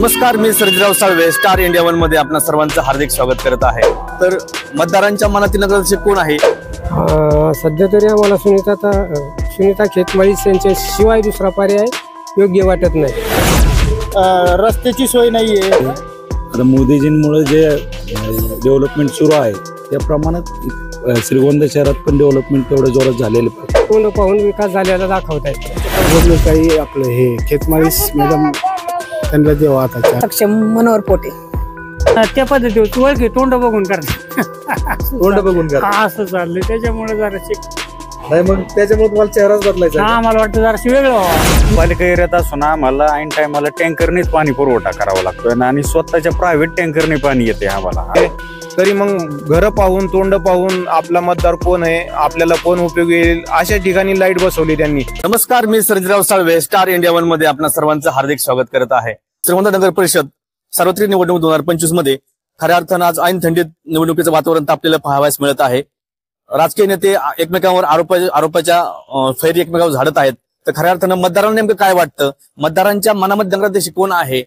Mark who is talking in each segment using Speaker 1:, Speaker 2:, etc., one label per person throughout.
Speaker 1: नमस्कार, मी Sarjirao Salve star India one मध्ये आपणा सर्वांचं हार्दिक स्वागत करत आहे। तर मतदारांच्या मनातील नगराध्यक्ष कोण आहे?
Speaker 2: सध्या तरी आम्हाला सुनीता खेतमाळीस यांच्या शिवाय दुसरा पर्याय योग्य वाटत नाही।
Speaker 3: रस्त्याची सोय नाहीये।
Speaker 4: आता मोदीजींमुळे जे डेव्हलपमेंट सुरू आहे त्या प्रमाणात श्रीगोंदा शहरात पण डेव्हलपमेंट तेवढं जोरात झालेलं पाहिजे।
Speaker 2: तोंड पाहून विकास झालेला दाखवत आहेत।
Speaker 3: काही आपलं हे खेतमाळीस मॅडम त्यांना देवा आता
Speaker 5: सक्षम मनोहर पोटे
Speaker 2: त्या पद्धतीवर तू ओळखी तोंड बघून करतात,
Speaker 3: तोंड बघून करा
Speaker 2: असं चाललंय। त्याच्यामुळे जरा
Speaker 3: नाही, मग त्याच्यामुळे तुम्हाला चेहराच बदलायचा।
Speaker 2: आम्हाला वाटतं जरा वेगळं व्हावं।
Speaker 6: पालिका एरियात असून आम्हाला ऐन टायमाला टँकरनेच पाणी पुरवठा करावा लागतो आणि स्वतःच्या प्रायव्हेट टँकरने पाणी येते आम्हाला।
Speaker 3: तरी मग घर पाहून तोंड पाहून आपला मतदार कोण आहे, आपल्याला कोण उपयोगी येईल अशा ठिकाणी लाईट बसवली त्यांनी।
Speaker 1: नमस्कार, मी Sarjirao Salve star India one मध्ये आपणा सर्वांचं हार्दिक स्वागत करत आहे। श्रीगोंदा नगर परिषद सार्वत्रिक निवडणूक 2025 मध्ये खऱ्या अर्थानं आज ऐन थंडीत निवडणुकीचं वातावरण तापलेलं पाहावयास मिळत आहे। राजकीय नेते एकमेकांवर आरोपाच्या फैरी एकमेकांवर झाडत आहेत। तर खऱ्या अर्थानं मतदारांना नेमकं काय वाटतं, मतदारांच्या मनामध्ये नगराध्यक्ष कोण आहे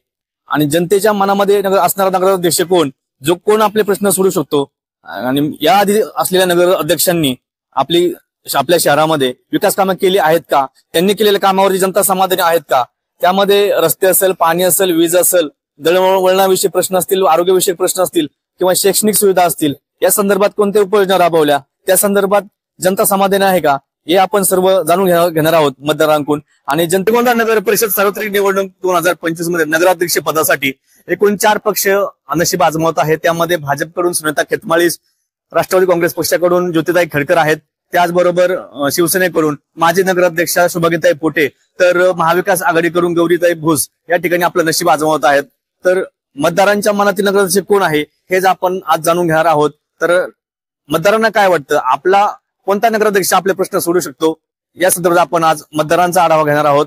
Speaker 1: आणि जनतेच्या मनामध्ये असणारा नगराध्यक्ष कोण, जो कोण आपले प्रश्न सोडू शकतो आणि याआधी असलेल्या नगर अध्यक्षांनी आपल्या शहरामध्ये विकास कामं केली आहेत का, त्यांनी केलेल्या कामावरती जनता समाधानी आहेत का, त्यामध्ये रस्ते असेल, पाणी असेल, वीज असेल, दळणवळणाविषयी प्रश्न असतील, आरोग्यविषयक प्रश्न असतील किंवा शैक्षणिक सुविधा असतील, या संदर्भात कोणत्या उपाययोजना राबवल्या, त्या संदर्भात जनता समाधानी आहे का, हे आपण सर्व जाणून घेणार आहोत मतदारांकडून। आणि श्रीगोंदा नगर परिषद सार्वत्रिक निवडणूक 2025 मध्ये नगराध्यक्ष पदासाठी एकूण 4 पक्ष नशीब आजमावत आहेत। त्यामध्ये भाजपकडून सुनीता खेतमाळीस, राष्ट्रवादी काँग्रेस पक्षाकडून ज्योतिताई खडकर आहेत, त्याचबरोबर शिवसेनेकडून माजी नगराध्यक्षा शुभांगीताई पोटे, तर महाविकास आघाडीकडून गौरीताई भोस या ठिकाणी आपलं नशीब आजमावत आहेत। तर मतदारांच्या मनातील नगराध्यक्ष कोण आहे हेच आपण आज जाणून घेणार आहोत। तर मतदारांना काय वाटतं, आपला कोणता नगराध्यक्ष आपले प्रश्न सोडू शकतो, या संदर्भात आपण आज मतदारांचा आढावा घेणार आहोत।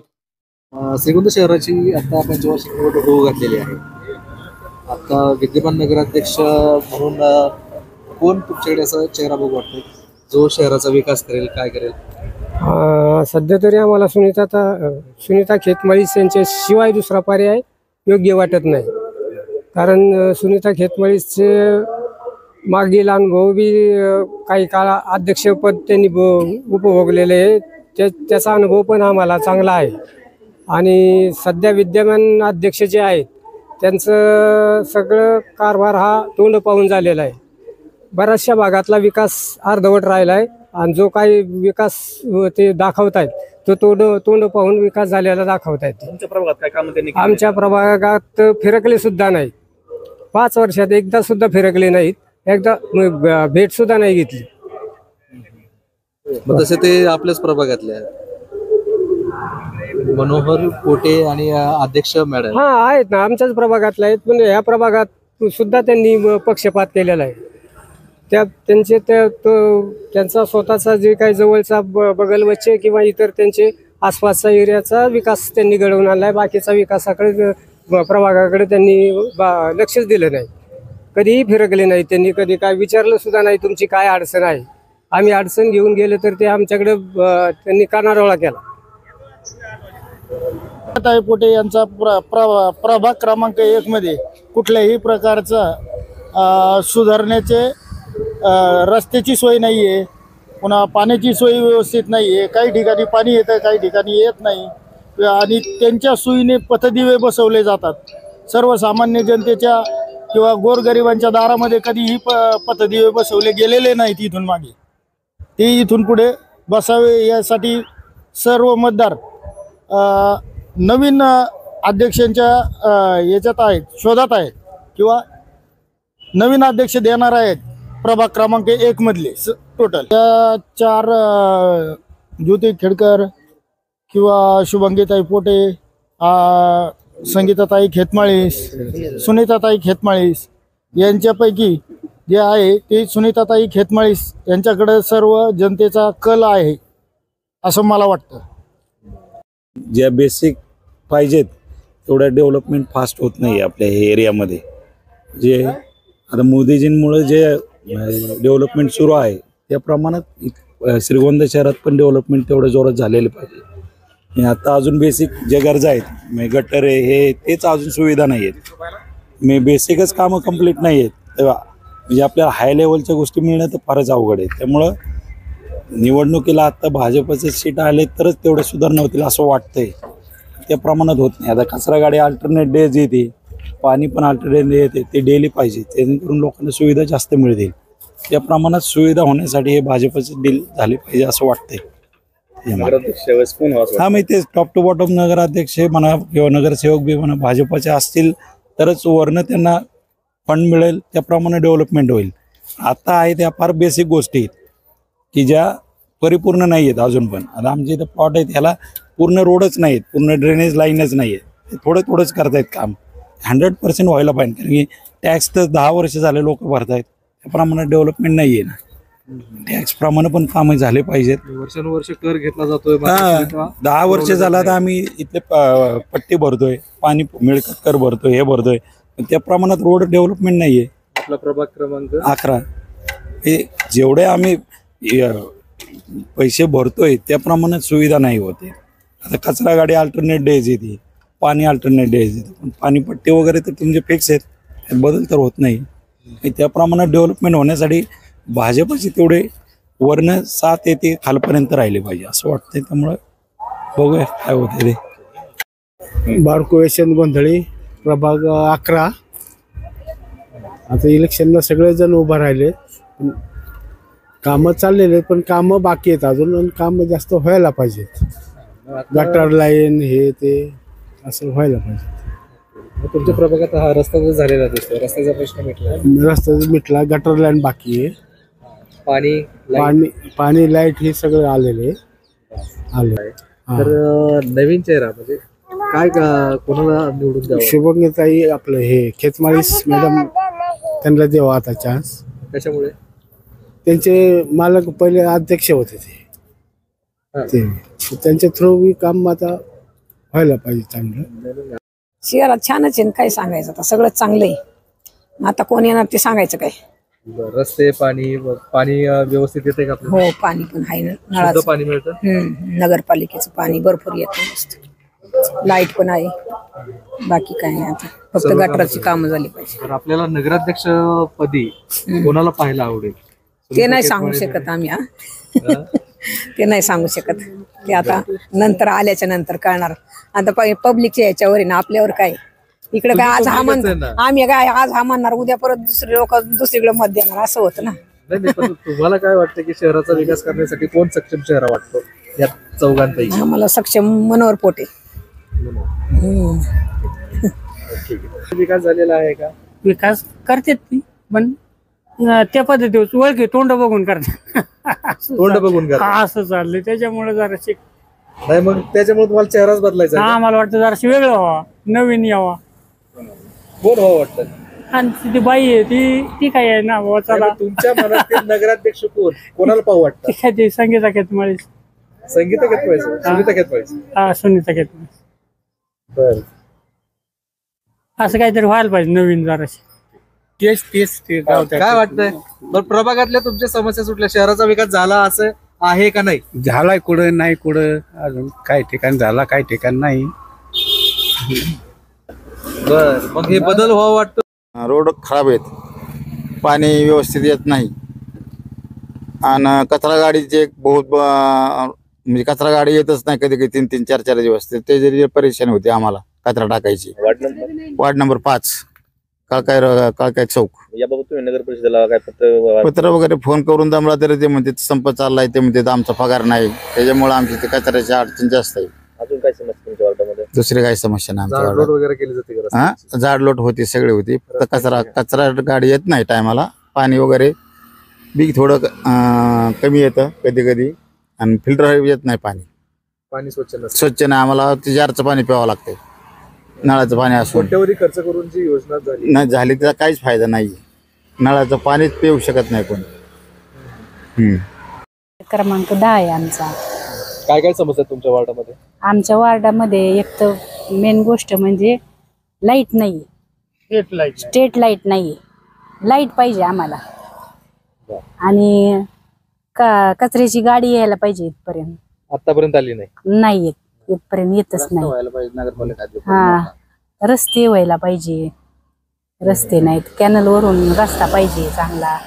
Speaker 7: श्रीगोंदा शहराची आता पंचवार्षिक निवडणूक होऊ घातलेली आहे। आता विद्यमान नगराध्यक्ष म्हणून कोण तुमच्याकडे असा चेहरा बघू वाटतो जो शहराचा विकास करेल, काय करेल?
Speaker 2: सध्या तरी आम्हाला सुनीता खेतमाळीस यांच्या शिवाय दुसरा पर्याय योग्य वाटत नाही। कारण सुनीता खेतमाळीसचे मागील अनुभव बी काही काळ अध्यक्षपद त्यांनी उपभोगलेले आहे, त्याचा अनुभव पण आम्हाला चांगला आहे। आणि सध्या विद्यमान अध्यक्ष जे आहेत त्यांचं सगळं कारभार हा तोंड पाहून झालेला आहे। बऱ्याचशा भागातला विकास अर्धवट राहिला आहे आणि जो काही विकास ते दाखवत आहेत तो तोंड पाहून विकास झालेला दाखवत आहेत।
Speaker 1: तुमच्या प्रभागात काय काम त्यांनी
Speaker 2: आमच्या प्रभागात फिरकले सुद्धा नाही, 5 वर्षात एकदा सुद्धा फिरकले नाहीत, एकदा भेट सुद्धा नाही घेतली।
Speaker 7: मग तसे ते आपल्याच प्रभागातले आहेत, मनोहर पोटे आणि अध्यक्ष मॅडम
Speaker 2: आहेत ना, आमच्याच प्रभागातले आहेत, पण ह्या प्रभागात सुद्धा त्यांनी पक्षपात केलेला आहे। त्यांचा स्वतःचा जे काही जवळचा बगलवच्चे किंवा इतर त्यांचे आसपासचा एरियाचा विकास त्यांनी घडवून आणलाय, बाकीचा विकासाकडे प्रभागाकडे त्यांनी लक्षच दिलं नाही, कधीही फिरकले नाही त्यांनी, कधी काय विचारलं सुद्धा नाही तुमची काय अडचण आहे। आम्ही अडचण घेऊन गेलो तर ते आमच्याकडे त्यांनी कानाडोळा केला।
Speaker 3: पोटे यांचा प्रभाग क्रमांक 1 मध्ये कुठल्याही प्रकारचा सुधारण्याचे रस्त्याची सोय नाहीये, पुन्हा पाण्याची सोय व्यवस्थित नाहीये, काही ठिकाणी पाणी येतं, काही ठिकाणी येत नाही आणि त्यांच्या सोयीने पथदिवे बसवले जातात। सर्वसामान्य जनतेच्या किंवा गोरगरिबांच्या दारामध्ये कधीही पथदिवे बसवले गेलेले नाहीत इथून मागे, ते इथून पुढे बसावे यासाठी सर्व मतदार नवीन अध्यक्षांच्या याच्यात आहेत, शोधात आहेत किंवा नवीन अध्यक्ष देणार आहेत। प्रभाग क्रमांक 1 मधले टोटल 4 ज्योती खडकर किंवा शुभांगीताई पोटे, संगीताताई खेतमाळीस, सुनीताताई खेतमाळीस यांच्यापैकी जे आहे ते सुनीताताई खेतमाळीस यांच्याकडे सर्व जनतेचा कल आहे असं मला वाटतं।
Speaker 4: ज्या बेसिक पाहिजेत तेवढं डेव्हलपमेंट फास्ट होत नाही आपल्या एरियामध्ये। जे आता मोदीजींमुळे जे डेव्हलपमेंट सुरू आहे त्या प्रमाणात श्रीगोंदा शहरात पण डेव्हलपमेंट तेवढं जोरात झालेलं पाहिजे। आणि आता अजून बेसिक जे गरजा आहेत म्हणजे गटर आहे हे तेच अजून सुविधा नाही आहेत. बेसिकच कामं कंप्लीट नाही आहेत तेव्हा म्हणजे आपल्याला हाय लेवलच्या गोष्टी मिळणं तर फारच अवघड आहे. त्यामुळं निवडणुकीला आता भाजपचे सीट आले तरच तेवढे सुधारणा होतील असं वाटतंय. त्या प्रमाणात होत नाही. आता कचरा गाडी अल्टरनेट डेज येते, पाणी पण अल्टरनेट येते, ते डेली पाहिजे जेणेकरून लोकांना सुविधा जास्त मिळतील. त्या प्रमाणात सुविधा होण्यासाठी हे भाजपचे डील झाले पाहिजे असं वाटतंय. हा मी तेच टॉप टू बॉटम नगराध्यक्ष म्हणा किंवा नगरसेवक बी म्हणा भाजपचे असतील तरच वरनं त्यांना फंड मिळेल, त्याप्रमाणे डेव्हलपमेंट होईल. आता आहे त्या फार बेसिक गोष्टी आहेत की ज्या परिपूर्ण नाही आहेत अजून पण. आता आमच्या इथं प्लॉट आहेत ह्याला पूर्ण रोडच नाहीत, पूर्ण ड्रेनेज लाईनच नाही आहे. थोडंच करतायत काम. 100% व्हायला पाहिजे कारण की टॅक्स तर 10 वर्ष झाले लोक भरतायत, त्याप्रमाणे डेव्हलपमेंट नाही आहे ना. टॅक्स प्रमाणे पण कामं झाले पाहिजेत.
Speaker 7: वर्षानुवर्ष कर घेतला जातोय.
Speaker 4: 10 वर्ष झाला तर आम्ही इथले पट्टी भरतोय, पाणी मिळकत कर भरतोय, हे भरतोय, त्या प्रमाणात रोड डेव्हलपमेंट नाहीये.
Speaker 7: आपला प्रभाग क्रमांक
Speaker 4: 11 हे जेवढे आम्ही पैसे भरतोय त्या प्रमाणात सुविधा नाही होते. आता कचरा गाडी अल्टरनेट डेज येते, पाणी अल्टरनेट डेज येते, पण पाणीपट्टी वगैरे तर तुमचे फिक्स आहेत, बदल तर होत नाही. त्या प्रमाणात डेव्हलपमेंट होण्यासाठी भाजपचे तेवढे वर्ण साथ येते खालपर्यंत राहिले पाहिजे असं वाटतंय. त्यामुळे बघूया काय होते ते.
Speaker 5: बारकोवेशन गोंधळी प्रभाग 11. आता इलेक्शनला सगळेजण उभं राहिले, कामं चाललेले पण कामं बाकी आहेत अजून, आणि कामं जास्त व्हायला पाहिजेत. गटर लाईन हे ते असं व्हायला पाहिजे.
Speaker 7: तुमच्या प्रभागात हा रस्ता जो झालेला दिसतो, रस्त्याचा प्रश्न मिटला,
Speaker 5: रस्ता मिटला, गटर लाईन बाकी आहे, पाणी लाईट हे सगळं आलेले आले.
Speaker 7: तर नवीन चेहरा म्हणजे काय कोणाला निवडून द्यावं?
Speaker 5: शुभंगताई आपलं हे खेतमाळीस मॅडम, त्यांना द्यावा आता चान्स.
Speaker 7: कशामुळे?
Speaker 5: त्यांचे मालक पहिले अध्यक्ष होते ते त्यांच्या थ्रू काम आता व्हायला पाहिजे चांगलं.
Speaker 8: शहरात छानच आहे, काय सांगायचं आता, सगळं चांगलं आहे. आता कोण येणार ते सांगायचं काय.
Speaker 7: रस्ते, पाणी व्यवस्थित येते का?
Speaker 8: हो, पाणी पण आहे, नळाचं
Speaker 7: पाणी मिळतं.
Speaker 8: नगरपालिकेचं पाणी भरपूर येतं, मस्त. लाईट पण आहे, बाकी काय नाही. आता फक्त गटाराची कामं झाली पाहिजे.
Speaker 7: तर आपल्याला नगराध्यक्ष पदी कोणाला पाहायला आवडेल?
Speaker 8: ते नाही सांगू शकत आम्ही. ते नाही सांगू शकत, ते आता नंतर आल्याच्या नंतर कळणार. आता पब्लिकच्या याच्यावर आहे ना, आपल्यावर काय. इकडे काय आज हा म्हणणार, आम्ही काय आज हा म्हणणार, उद्या परत दुसरे लोक दुसरीकडे मत देणार, असं होतं ना.
Speaker 7: पण तुम्हाला काय वाटतं की शहराचा विकास करण्यासाठी कोण सक्षम चेहरा वाटतो या चौघांपैकी?
Speaker 8: आम्हाला सक्षम मनोहर पोटे.
Speaker 7: विकास झालेला आहे का?
Speaker 2: विकास करतात ती, पण त्या पद्धतीवर ओळखी तोंड बघून करतात.
Speaker 7: तोंड बघून करतात.
Speaker 2: असं चाललंय, त्याच्यामुळे जराशी
Speaker 7: नाही. मग त्याच्यामुळे तुम्हाला चेहराच बदलायचा आहे का?
Speaker 2: आम्हाला वाटतं जराशी वेगळं व्हावा, नवीन यावा.
Speaker 7: कोण व्हावं वाटतं?
Speaker 2: आणि ती बाई आहे ती काय आहे ना बाबा, चला
Speaker 7: तुमच्या मनातील नगराध्यक्ष कोणाला पाहू वाटतं?
Speaker 2: ती काय ती संगीता खेतमाळी.
Speaker 7: संगीता घेतवायचं, सुनीता घेतवायचं.
Speaker 2: हा, सुनीता खेतमाळी.
Speaker 7: बर,
Speaker 2: असं काहीतरी व्हायला पाहिजे नवीन जराशी.
Speaker 7: काय वाटतंय? बरं, प्रभागातल्या तुमच्या समस्या सुटल्या, शहराचा विकास झाला असं आहे का नाही?
Speaker 9: झालाय कुठं नाही, कुठं अजून काही ठिकाण झाला, काही ठिकाण नाही.
Speaker 7: बर, मग हे बदल व्हावं वाटतं?
Speaker 3: रोड खराब आहेत, पाणी व्यवस्थित येत नाही, आणि कचरा गाडीचे म्हणजे कचरा गाडी येतच नाही कधी कधी 3-3, 4-4 दिवस. ते जरी परेशानी होती आम्हाला कचरा टाकायची. वार्ड नंबर 5 काळकाय चौक.
Speaker 1: याबाबत तुम्ही नगर परिषदेला काय
Speaker 3: पत्र वगैरे फोन करून दमला तरी ते म्हणते संप चाललाय, ते म्हणते आमचा पगार नाही, त्याच्यामुळे आमची ते कचऱ्याची अडचण जास्त आहे.
Speaker 1: अजून काय समस्या तुमच्या वार्डामध्ये?
Speaker 3: दुसरी काही समस्या नाही आमच्या
Speaker 7: झाडलोट वगैरे केली जाते का?
Speaker 3: हा, झाडलोट होती, सगळी होती, फक्त कचरा गाडी येत नाही टायमाला. पाणी वगैरे बी थोडं कमी येतं कधी कधी, आणि फिल्टर येत नाही पाणी
Speaker 7: स्वच्छ नसतं.
Speaker 3: स्वच्छ नाही. आम्हाला जारचं पाणी प्यावं लागतंय, नळाचं पाणी असून.
Speaker 7: कोट्यवधी खर्च करून जी योजना
Speaker 3: नाही झाली त्याचा काहीच फायदा नाही. नळाचं पाणीच पिऊ शकत नाही कोणी.
Speaker 10: क्रमांक 10 आहे आमचा.
Speaker 7: काय काय समस्या तुमच्या वार्डामध्ये?
Speaker 10: आमच्या वार्डामध्ये एक तर मेन गोष्ट म्हणजे लाईट नाही, स्ट्रीट लाईट नाही. लाईट पाहिजे आम्हाला, आणि कचऱ्याची गाडी यायला पाहिजे इथपर्यंत.
Speaker 7: आतापर्यंत आली नाही.
Speaker 10: नाही येत, इथपर्यंत येतच
Speaker 7: रस्ता
Speaker 10: नाही.
Speaker 7: व्हायला पाहिजे नगरपालिका अध्यक्ष.
Speaker 10: हा रस्ते व्हायला पाहिजे, रस्ते नाहीत. कॅनल वरून रस्ता पाहिजे चांगला.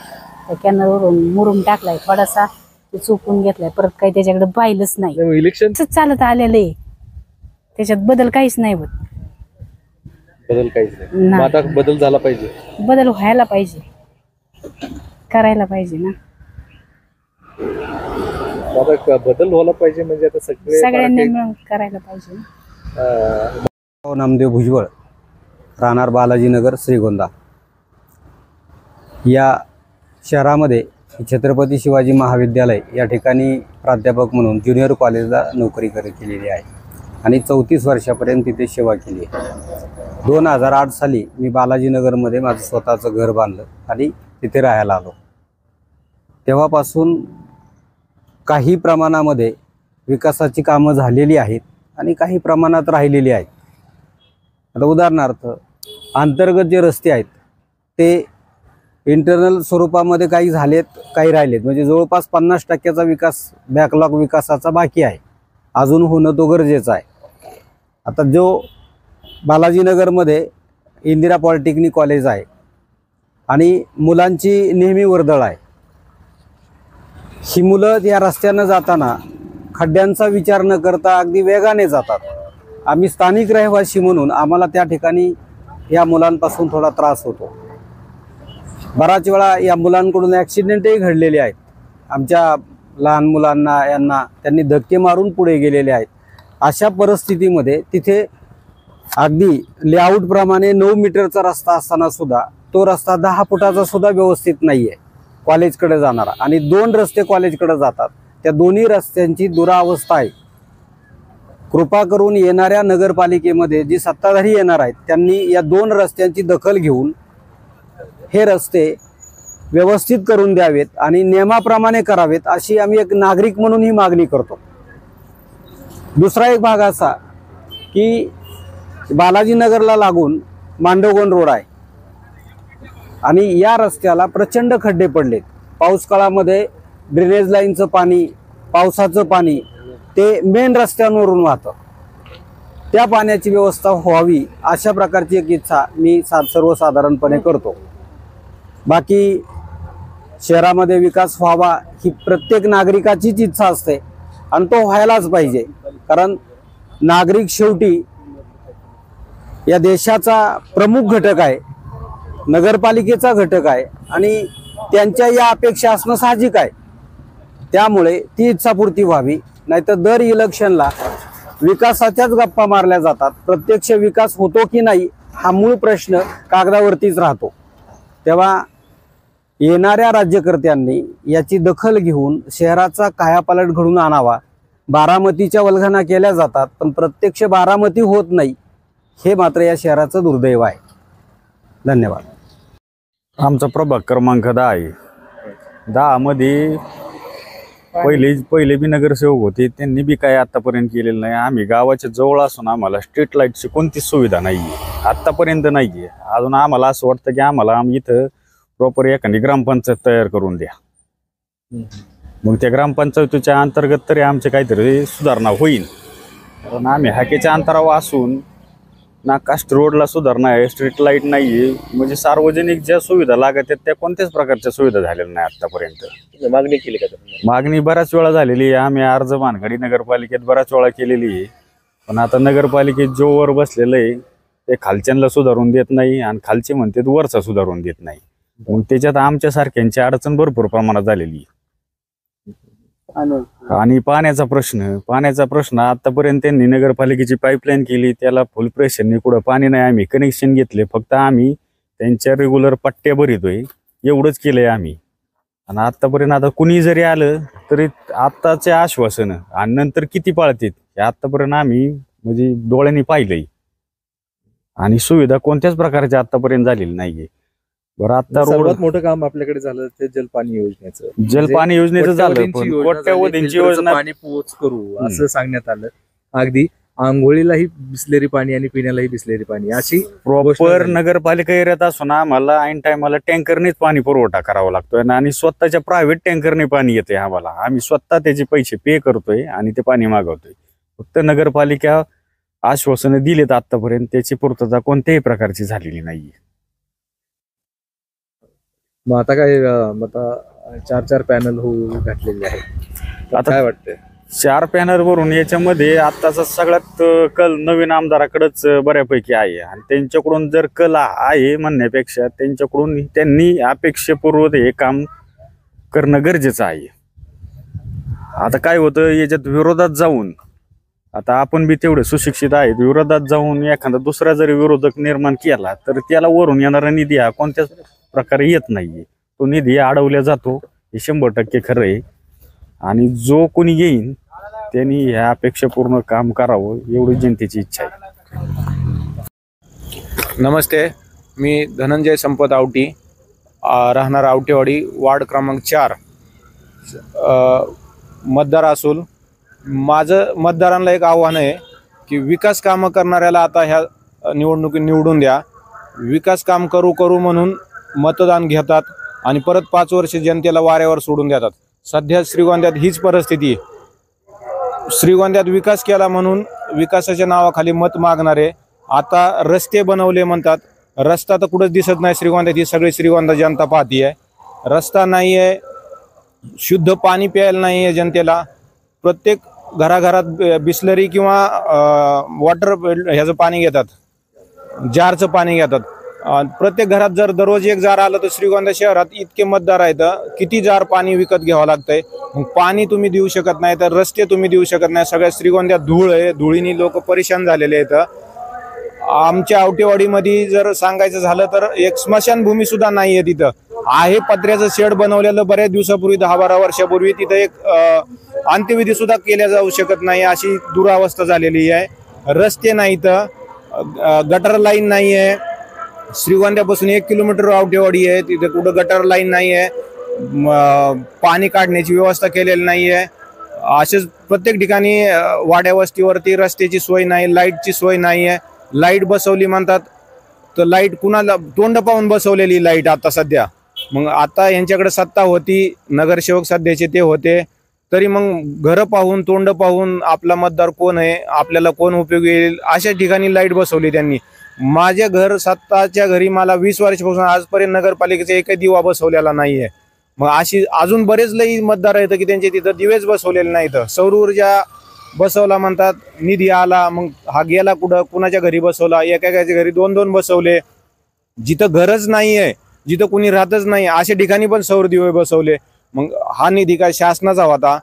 Speaker 10: त्या कॅनल वरून मुरुम टाकलाय थोडासा, ते चुकून घेतलाय, परत काही त्याच्याकडे पाहिलंच नाही.
Speaker 7: इलेक्शन
Speaker 10: असंच चालत आलेलं आहे, त्याच्यात बदल काहीच नाही होत.
Speaker 7: बदल काहीच नाही.
Speaker 10: नाही.
Speaker 7: मग आता बदल झाला पाहिजे.
Speaker 10: बदल व्हायला पाहिजे, करायला पाहिजे ना.
Speaker 7: आता बदल व्हायला पाहिजे म्हणजे आता
Speaker 10: सगळ्यांनी मिळून करायला पाहिजे ना.
Speaker 11: नामदेव भुजबळ, राहणार बालाजीनगर, श्रीगोंदा. या शहरामध्ये छत्रपती शिवाजी महाविद्यालय या ठिकाणी प्राध्यापक म्हणून ज्युनियर कॉलेजला नोकरी केलेली आहे आणि 34 वर्षापर्यंत तिथे सेवा केली आहे. 2008 साली मी बालाजीनगरमध्ये माझं स्वतःचं घर बांधलं आणि तिथे राहायला आलो. तेव्हापासून काही प्रमाणामध्ये विकासाची कामं झालेली आहेत आणि काही प्रमाणात राहिलेली आहेत. आता उदाहरणार्थ अंतर्गत जे रस्ते आहेत ते इंटरनल स्वरूपामध्ये काही झालेत, काही राहिलेत. म्हणजे जवळपास 50% विकास, बॅकलॉग विकासाचा बाकी आहे, अजून होणं तो गरजेचं आहे. आता जो बालाजीनगरमध्ये इंदिरा पॉलिटेक्निक कॉलेज आहे आणि मुलांची नेहमी वर्दळ आहे. ही मुलं या रस्त्यानं जाताना खड्ड्यांचा विचार न करता अगदी वेगाने जातात. आम्ही स्थानिक रहिवासी म्हणून आम्हाला त्या ठिकाणी या मुलांपासून थोडा त्रास होतो. बराच वेळा या मुलांकडून ॲक्सिडेंटही घडलेले आहेत. आमच्या लहान मुलांना यांना त्यांनी धक्के मारून पुढे गेलेले आहेत. अशा परिस्थितीमध्ये तिथे अगदी लेआउटप्रमाणे 9 मीटरचा रस्ता असताना सुद्धा तो रस्ता 10 फुटाचा सुद्धा व्यवस्थित नाही आहे कॉलेजकडे जाणारा, आणि 2 रस्ते कॉलेजकडे जातात. त्या दोन्ही रस्त्यांची दुरावस्था आहे. कृपा करून येणाऱ्या नगरपालिकेमध्ये जी सत्ताधारी येणार आहेत त्यांनी या 2 रस्त्यांची दखल घेऊन हे रस्ते व्यवस्थित करून द्यावेत आणि नियमाप्रमाणे करावेत, अशी आम्ही एक नागरिक म्हणून ही मागणी करतो. दुसरा एक भाग असा की बालाजीनगरला लागून मांडवगण रोड आहे आणि या रस्त्याला प्रचंड खड्डे पडलेत. पाऊस काळामध्ये ड्रेनेज लाईनचं पाणी, पावसाचं पाणी ते मेन रस्त्यांवरून वाहतं. त्या पाण्याची व्यवस्था व्हावी अशा प्रकारची एक इच्छा मी सर्वसाधारणपणे करतो. बाकी शहरामध्ये विकास व्हावा ही प्रत्येक नागरिकाचीच इच्छा असते आणि तो व्हायलाच पाहिजे. कारण नागरिक शेवटी या देशाचा प्रमुख घटक आहे, नगरपालिकेचा घटक आहे आणि त्यांच्या या अपेक्षा असणं साहजिक आहे. त्यामुळे ती इच्छापूर्ती व्हावी. नाहीतर दर इलेक्शनला विकासाच्याच गप्पा मारल्या जातात. प्रत्यक्ष विकास होतो की नाही हा मूळ प्रश्न कागदावरतीच राहतो. तेव्हा येणाऱ्या राज्यकर्त्यांनी याची दखल घेऊन शहराचा कायापालट घडून आणावा. बारामतीच्या वल्गना केल्या जातात पण प्रत्यक्ष बारामती होत नाही, हे मात्र या शहराचं दुर्दैव आहे. धन्यवाद.
Speaker 6: आमचा प्रभाग क्रमांक 10 आहे. 10 मध्ये पहिले बी नगरसेवक होते, त्यांनी बी काय आतापर्यंत केलेलं नाही. आम्ही गावाच्या जवळ असून आम्हाला स्ट्रीट लाईटची कोणतीच सुविधा नाहीये, आतापर्यंत नाहीये. अजून आम्हाला असं वाटतं की आम्हाला इथं प्रॉपर एखादी ग्रामपंचायत तयार करून द्या, मग त्या ग्रामपंचायतीच्या अंतर्गत तरी आमचे काहीतरी सुधारणा होईल. कारण आम्ही हाकेच्या अंतरावर असून ना कास्ट रोडला सुधारणा आहे, स्ट्रीट लाईट नाहीये. म्हणजे सार्वजनिक ज्या सुविधा लागत आहेत त्या कोणत्याच प्रकारच्या सुविधा झालेल्या नाही आतापर्यंत.
Speaker 7: मागणी केली का?
Speaker 6: मागणी बऱ्याच वेळा झालेली आहे. आम्ही अर्ज मानगडी नगरपालिकेत बऱ्याच वेळा केलेली आहे, पण आता नगरपालिकेत जो वर बसलेलं आहे ते खालच्यांना सुधारून देत नाही आणि खालचे म्हणते वरचा सुधारून देत नाही. मग त्याच्यात आमच्यासारख्यांची अडचण भरपूर प्रमाणात झालेली आहे. आणि पाण्याचा प्रश्न आतापर्यंत त्यांनी नगरपालिकेची पाईपलाईन केली, त्याला फुल प्रेशरने कुठं पाणी नाही. आम्ही कनेक्शन घेतले, फक्त आम्ही त्यांच्या रेग्युलर पट्ट्या भरितोय एवढंच केलंय आम्ही. आणि आतापर्यंत आता कुणी जरी आलं तरी आत्ताचे आश्वासन आणि नंतर किती पाळतात हे आतापर्यंत आम्ही म्हणजे डोळ्यांनी पाहिलंय. आणि सुविधा कोणत्याच प्रकारची आतापर्यंत झालेली नाहीये. बरं, आता
Speaker 7: सर्वात मोठं काम आपल्याकडे झालं ते जलपाणी योजनेचं.
Speaker 6: जलपाणी योजनेचं झालं, पण कोट्यावधींची योजना
Speaker 7: पाणी पोच करू असं सांगण्यात आलं. अगदी आंघोळीलाही बिसलेरी पाणी आणि पिण्यालाही बिसलेरी पाणी अशी
Speaker 6: प्रॉपर नगरपालिका एरियात असून आम्हाला ऐन टायमाला टँकरनेच पाणी पुरवठा करावा लागतोय आणि स्वतःच्या प्रायव्हेट टँकरने पाणी येते आम्हाला. आम्ही स्वतः त्याचे पैसे पे करतोय आणि ते पाणी मागवतोय. फक्त नगरपालिका आश्वासनं दिलेत आतापर्यंत, त्याची पूर्तता कोणत्याही प्रकारची झालेली नाहीये.
Speaker 7: मग आता काय आता 4 पॅनल होऊ घातलेले आहेत, आता काय वाटतंय?
Speaker 6: 4 पॅनलवरून याच्यामध्ये आत्ताचा सगळ्यात कल नवीन आमदाराकडेच बऱ्यापैकी आहे आणि त्यांच्याकडून जर कल आहे म्हणण्यापेक्षा त्यांनी अपेक्षेपूर्वक हे काम करणं गरजेचं आहे. आता काय होतं, याच्यात विरोधात जाऊन, आता आपण बी तेवढे सुशिक्षित आहेत, विरोधात जाऊन एखादा दुसरा जरी विरोधक निर्माण केला तर त्याला वरून येणारा निधी हा कोणत्याच प्रकारे येत नाहीये. तो निधी अडवला जातो, हे 100% खरं आहे. आणि जो कोणी येईन त्यांनी ह्या अपेक्षापूर्ण काम करावं एवढी जनतेची इच्छा आहे.
Speaker 12: नमस्ते, मी धनंजय संपत आवटी, राहणार आवटेवाडी, वार्ड क्रमांक 4, मतदार असून माझं मतदारांना एक आव्हान आहे की विकास कामं करणाऱ्याला आता ह्या निवडणुकीत निवडून द्या. विकास काम करू म्हणून मतदान घेतात आणि परत 5 वर्ष जनतेला वाऱ्यावर सोडून देतात. सध्या श्रीगोंद्यात हीच परिस्थिती आहे. श्रीगोंद्यात विकास केला म्हणून विकासाच्या नावाखाली मत मागणारे आता रस्ते बनवले म्हणतात. रस्ता तर कुठंच दिसत नाही श्रीगोंद्यात, ही सगळी श्रीगोंदा जनता पाहती आहे. रस्ता नाही आहे, शुद्ध पाणी प्यायला नाही आहे जनतेला. प्रत्येक घराघरात बिस्लरी किंवा वॉटर ह्याचं पाणी घेतात, जारचं पाणी घेतात. प्रत्येक घरात जर दररोज एक जार आलं तर श्रीगोंदा शहरात इतके मतदार आहेत, किती जार पाणी विकत घ्यावं लागतंय. मग पाणी तुम्ही देऊ शकत नाही तर रस्ते तुम्ही देऊ शकत नाही. सगळ्या श्रीगोंद्यात धूळ आहे, धुळीने लोक परेशान झालेले आहेत. आमच्या आवटेवाडीमध्ये जर सांगायचं झालं तर एक स्मशानभूमी सुद्धा नाही आहे. तिथं आहे पत्र्याचं शेड बनवलेलं बऱ्याच दिवसापूर्वी, 10-12 वर्षापूर्वी. तिथं एक अंत्यविधी सुद्धा केल्या जाऊ शकत नाही, अशी दुरावस्था झालेली आहे. रस्ते नाहीत, गटर लाईन नाही आहे. श्रीगोंद्यापासून 1 किलोमीटर आवटेवाडी आहे, तिथे कुठं गटर लाईन नाही आहे, पाणी काढण्याची व्यवस्था केलेली नाही आहे. असेच प्रत्येक ठिकाणी वाड्या वस्तीवरती रस्त्याची सोय नाही, लाईटची सोय नाही आहे. लाईट बसवली म्हणतात तर लाईट कुणाला तोंड पाहून बसवलेली लाईट आता सध्या. मग आता यांच्याकडे सत्ता होती, नगरसेवक सध्याचे ते होते, तरी मग घरं पाहून तोंड पाहून आपला मतदार कोण आहे, आपल्याला कोण उपयोगी येईल अशा ठिकाणी लाईट बसवली त्यांनी. माझ्या घर स्वतःच्या घरी मला 20 वर्षापासून आजपर्यंत नगरपालिकेचा एकही दिवा बसवलेला नाहीये. मग अशी अजून बरेच लई मतदार आहेत की त्यांचे तिथं दिवेच बसवलेले नाहीत. सौर ऊर्जा बसवला म्हणतात, निधी आला, मग हा गेला कुठं, कुणाच्या घरी बसवला, एकेकाच्या घरी 2-2 बसवले. जिथं घरच नाही आहे, जिथं कुणी राहतच नाही अशा ठिकाणी पण सौर दिवे बसवले. मग हा निधी काय शासनाचा होता?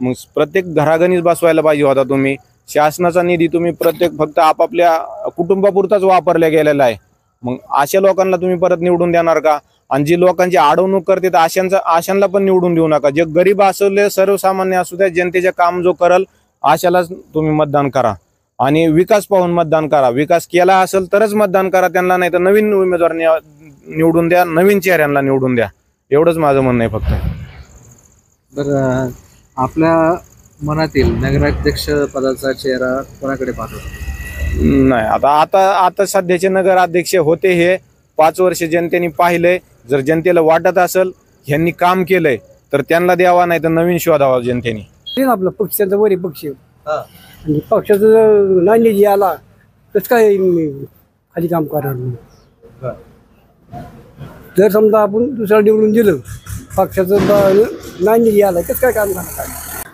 Speaker 12: मग प्रत्येक घराघणीच बसवायला पाहिजे होता तुम्ही. शासनाचा निधी तुम्ही प्रत्येक फक्त आपापल्या कुटुंबापुरताच वापरला गेलेला आहे. मग अशा लोकांना तुम्ही परत निवडून देणार का? आणि जी लोकांची अडवणूक करते तर अशांना पण निवडून देऊ नका. जे गरीब असले, सर्वसामान्य असू द्या, जनतेचे काम जो करल अशालाच तुम्ही मतदान करा आणि विकास पाहून मतदान करा. विकास केला असेल तरच मतदान करा त्यांना, नाही तर नवीन उमेदवार निवडून द्या, नवीन चेहऱ्यांना निवडून द्या. एवढंच माझं म्हणणं आहे फक्त.
Speaker 7: तर आपल्या मनातील नगराध्यक्ष पदाचा चेहरा कोणाकडे पाहतो?
Speaker 12: नाही, आता सध्याचे नगराध्यक्ष होते हे 5 वर्ष जनतेने पाहिले. जर जनतेला वाटत असेल ह्यांनी काम केलंय तर त्यांना द्यावा, नाही तर नवीन शोधावा जनतेने.
Speaker 2: आपला पक्षाचा वरी पक्ष आणि पक्षाचा नाणी जी आला कसं काय खाली काम करणार. जर समजा आपण दुसरा निवडून दिलं, पक्षाचं नाणी जी आला कसं काय काम करणार.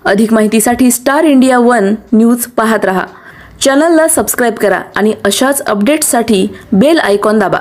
Speaker 13: अधिक माहितीसाठी स्टार इंडिया 1 न्यूज पाहत रहा. चॅनलला सबस्क्राईब करा आणि अशाच अपडेट्ससाठी बेल आयकॉन दाबा.